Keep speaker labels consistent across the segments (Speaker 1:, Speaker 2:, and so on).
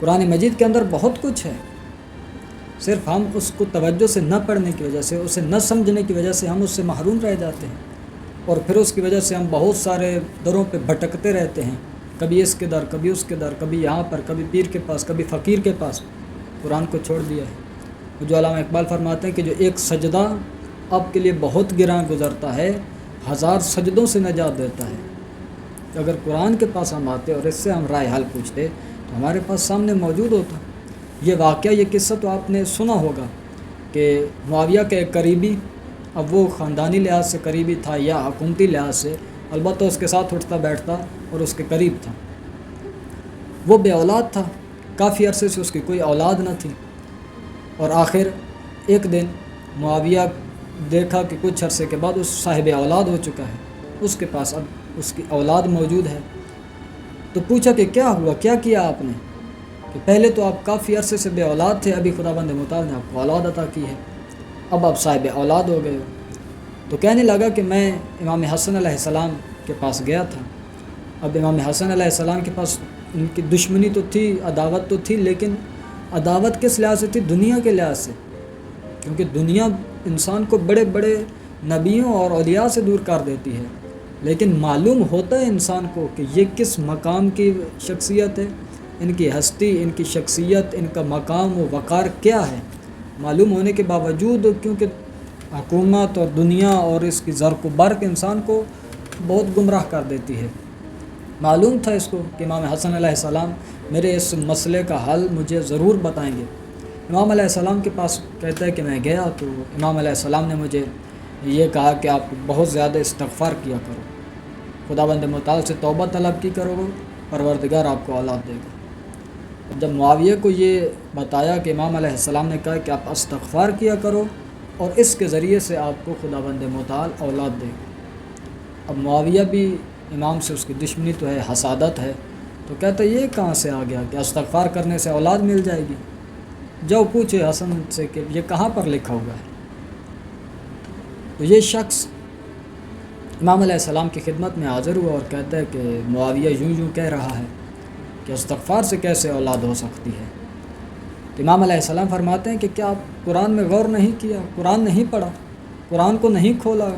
Speaker 1: قرآن مجید کے اندر بہت کچھ ہے، صرف ہم اس کو توجہ سے نہ پڑھنے کی وجہ سے، اسے نہ سمجھنے کی وجہ سے ہم اس سے محروم رہ جاتے ہیں، اور پھر اس کی وجہ سے ہم بہت سارے دروں پہ بھٹکتے رہتے ہیں، کبھی اس کے در، کبھی اس کے در، کبھی یہاں پر، کبھی پیر کے پاس، کبھی فقیر کے پاس، قرآن کو چھوڑ دیا ہے۔ جو علامہ اقبال فرماتے ہیں کہ جو ایک سجدہ آپ کے لیے بہت گراں گزرتا ہے، 1000 سجدوں سے نجات دیتا ہے۔ اگر قرآن کے پاس ہم آتے اور اس سے ہم رائے حل پوچھتے تو ہمارے پاس سامنے موجود ہوتا۔ یہ واقعہ، یہ قصہ تو آپ نے سنا ہوگا کہ معاویہ کا ایک قریبی، اب وہ خاندانی لحاظ سے قریبی تھا یا حکومتی لحاظ سے، البتہ اس کے ساتھ اٹھتا بیٹھتا اور اس کے قریب تھا، وہ بے اولاد تھا، کافی عرصے سے اس کی کوئی اولاد نہ تھی، اور آخر ایک دن معاویہ دیکھا کہ کچھ عرصے کے بعد اس صاحب اولاد ہو چکا ہے، اس کے پاس اب اس کی اولاد موجود ہے، تو پوچھا کہ کیا ہوا، کیا کیا آپ نے؟ کہ پہلے تو آپ کافی عرصے سے بے اولاد تھے، ابھی خداوند متعال نے آپ کو اولاد عطا کی ہے، اب آپ صاحب اولاد ہو گئے ہو۔ تو کہنے لگا کہ میں امام حسن علیہ السلام کے پاس گیا تھا۔ اب امام حسن علیہ السلام کے پاس ان کی دشمنی تو تھی، عداوت تو تھی، لیکن عداوت کس لحاظ سے تھی؟ دنیا کے لحاظ سے، کیونکہ دنیا انسان کو بڑے بڑے نبیوں اور اولیاء سے دور کر دیتی ہے، لیکن معلوم ہوتا ہے انسان کو کہ یہ کس مقام کی شخصیت ہے، ان کی ہستی، ان کی شخصیت، ان کا مقام و وقار کیا ہے، معلوم ہونے کے باوجود کیونکہ حکومت اور دنیا اور اس کی زرق و برق انسان کو بہت گمراہ کر دیتی ہے، معلوم تھا اس کو کہ امام حسن علیہ السلام میرے اس مسئلے کا حل مجھے ضرور بتائیں گے۔ امام علیہ السلام کے پاس کہتا ہے کہ میں گیا تو امام علیہ السلام نے مجھے یہ کہا کہ آپ بہت زیادہ استغفار کیا کرو، خداوند متعال سے توبہ طلب کی کرو، پروردگار آپ کو اولاد دے گا۔ جب معاویہ کو یہ بتایا کہ امام علیہ السلام نے کہا کہ آپ استغفار کیا کرو اور اس کے ذریعے سے آپ کو خداوند متعال اولاد دے گا، اب معاویہ بھی امام سے اس کی دشمنی تو ہے، حسادت ہے، تو کہتا ہے یہ کہاں سے آ گیا کہ استغفار کرنے سے اولاد مل جائے گی؟ جاؤ پوچھے حسن سے کہ یہ کہاں پر لکھا ہوا ہے۔ تو یہ شخص امام علیہ السلام کی خدمت میں حاضر ہوا اور کہتا ہے کہ معاویہ یوں کہہ رہا ہے کہ استغفار سے کیسے اولاد ہو سکتی ہے؟ تو امام علیہ السلام فرماتے ہیں کہ کیا آپ قرآن میں غور نہیں کیا، قرآن نہیں پڑھا، قرآن کو نہیں کھولا؟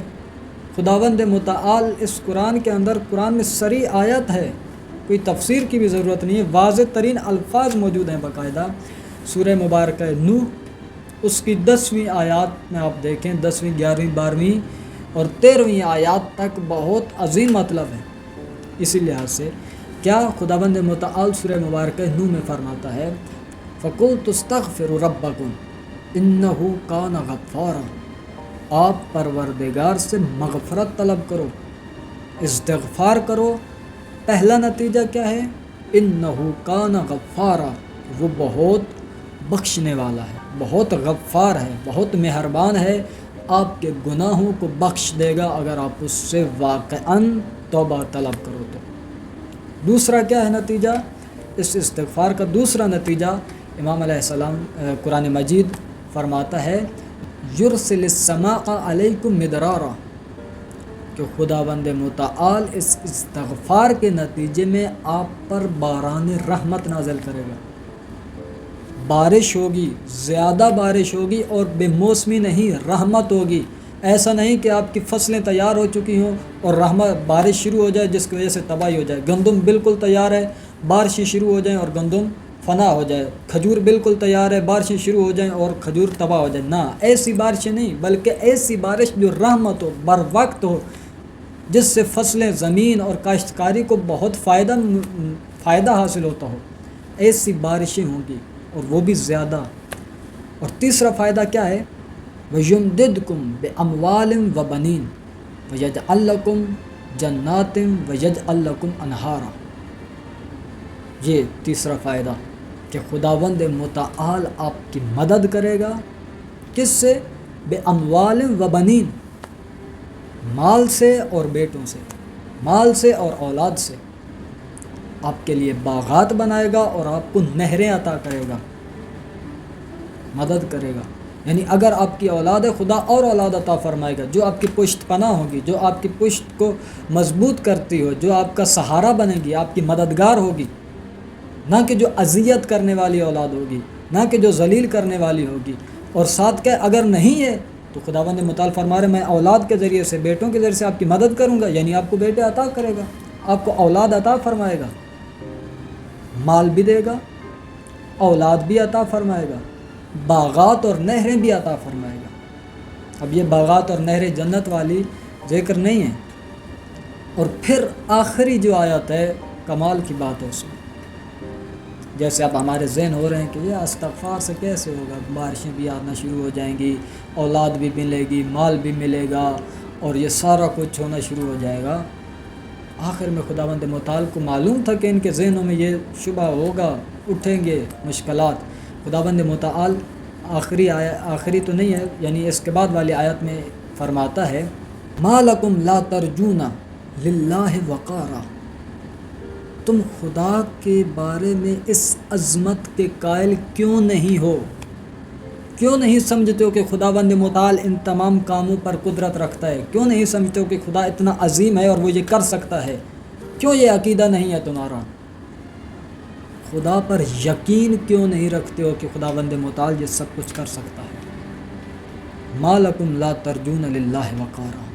Speaker 1: خداوند متعال اس قرآن کے اندر، قرآن میں صریح آیت ہے، کوئی تفسیر کی بھی ضرورت نہیں ہے، واضح ترین الفاظ موجود ہیں باقاعدہ۔ سورہ مبارکہ نوح، اس کی 10ویں آیات میں آپ دیکھیں، 10ویں، 11ویں، 12ویں اور 13ویں آیات تک بہت عظیم مطلب ہے۔ اسی لحاظ سے کیا خداوند متعال سورہ مبارکہ نوح میں فرماتا ہے فَقُلْتُ اسْتَغْفِرُوا رَبَّكُمْ إِنَّهُ كَانَ غَفَّارًا، آپ پروردگار سے مغفرت طلب کرو، استغفار کرو۔ پہلا نتیجہ کیا ہے؟ إِنَّهُ كَانَ غَفَّارًا، وہ بہت بخشنے والا ہے، بہت غفار ہے، بہت مہربان ہے، آپ کے گناہوں کو بخش دے گا اگر آپ اس سے واقعاً توبہ طلب کرو تو۔ دوسرا کیا ہے نتیجہ اس استغفار کا؟ دوسرا نتیجہ امام علیہ السلام قرآن مجید فرماتا ہے یرسل السماء علیکم مدرارا، کہ خداوند متعال اس استغفار کے نتیجے میں آپ پر باران رحمت نازل کرے گا، بارش ہوگی، زیادہ بارش ہوگی، اور بے موسمی نہیں، رحمت ہوگی۔ ایسا نہیں کہ آپ کی فصلیں تیار ہو چکی ہوں اور بارش شروع ہو جائے جس کی وجہ سے تباہی ہو جائے، گندم بالکل تیار ہے، بارشیں شروع ہو جائیں اور گندم فنا ہو جائے، کھجور بالکل تیار ہے، بارشیں شروع ہو جائیں اور کھجور تباہ ہو جائے، نہ، ایسی بارشیں نہیں، بلکہ ایسی بارش جو رحمت ہو، بر وقت ہو، جس سے فصلیں، زمین اور کاشتکاری کو بہت فائدہ حاصل ہوتا ہو، ایسی بارشیں ہوں گی، اور وہ بھی زیادہ۔ اور تیسرا فائدہ کیا ہے؟ وَيُمْدِدْكُمْ بِأَمْوَالٍ وَبَنِينَ وَيَجْعَلْ لَكُمْ جَنَّاتٍ وَيَجْعَلْ لَكُمْ أَنْهَارًا، یہ تیسرا فائدہ کہ خداوند متعال آپ کی مدد کرے گا، کس سے؟ بِأَمْوَالٍ وَبَنِينَ، مال سے اور بیٹوں سے، مال سے اور اولاد سے، آپ کے لیے باغات بنائے گا اور آپ کو نہریں عطا کرے گا، مدد کرے گا۔ یعنی اگر آپ کی اولاد ہے، خدا اور اولاد عطا فرمائے گا جو آپ کی پشت پناہ ہوگی، جو آپ کی پشت کو مضبوط کرتی ہو، جو آپ کا سہارا بنے گی، آپ کی مددگار ہوگی۔ نہ کہ جو اذیت کرنے والی اولاد ہوگی، نہ کہ جو ذلیل کرنے والی ہوگی۔ اور ساتھ کہ اگر نہیں ہے تو خداوند متعال فرما رہے میں اولاد کے ذریعے سے، بیٹوں کے ذریعے سے آپ کی مدد کروں گا، یعنی آپ کو بیٹے عطا کرے گا، آپ کو اولاد عطا فرمائے گا، مال بھی دے گا، اولاد بھی عطا فرمائے گا، باغات اور نہریں بھی عطا فرمائے گا۔ اب یہ باغات اور نہریں جنت والی ذکر نہیں ہے۔ اور پھر آخری جو آیت ہے کمال کی بات ہے اس میں، جیسے اب ہمارے ذہن ہو رہے ہیں کہ یہ استغفار سے کیسے ہوگا، بارشیں بھی آنا شروع ہو جائیں گی، اولاد بھی ملے گی، مال بھی ملے گا، اور یہ سارا کچھ ہونا شروع ہو جائے گا۔ آخر میں خداوند متعال کو معلوم تھا کہ ان کے ذہنوں میں یہ شبہ ہوگا، اٹھیں گے مشکلات۔ خداوند متعال آخری تو نہیں ہے، یعنی اس کے بعد والی آیت میں فرماتا ہے ما لکم لا ترجون للہ وقارا، تم خدا کے بارے میں اس عظمت کے قائل کیوں نہیں ہو؟ کیوں نہیں سمجھتے ہو کہ خداوند متعال ان تمام کاموں پر قدرت رکھتا ہے؟ کیوں نہیں سمجھتے ہو کہ خدا اتنا عظیم ہے اور وہ یہ کر سکتا ہے؟ کیوں یہ عقیدہ نہیں ہے تمہارا؟ خدا پر یقین کیوں نہیں رکھتے ہو کہ خداوند متعال یہ سب کچھ کر سکتا ہے؟ ما لکم لا ترجون للہ وقارا۔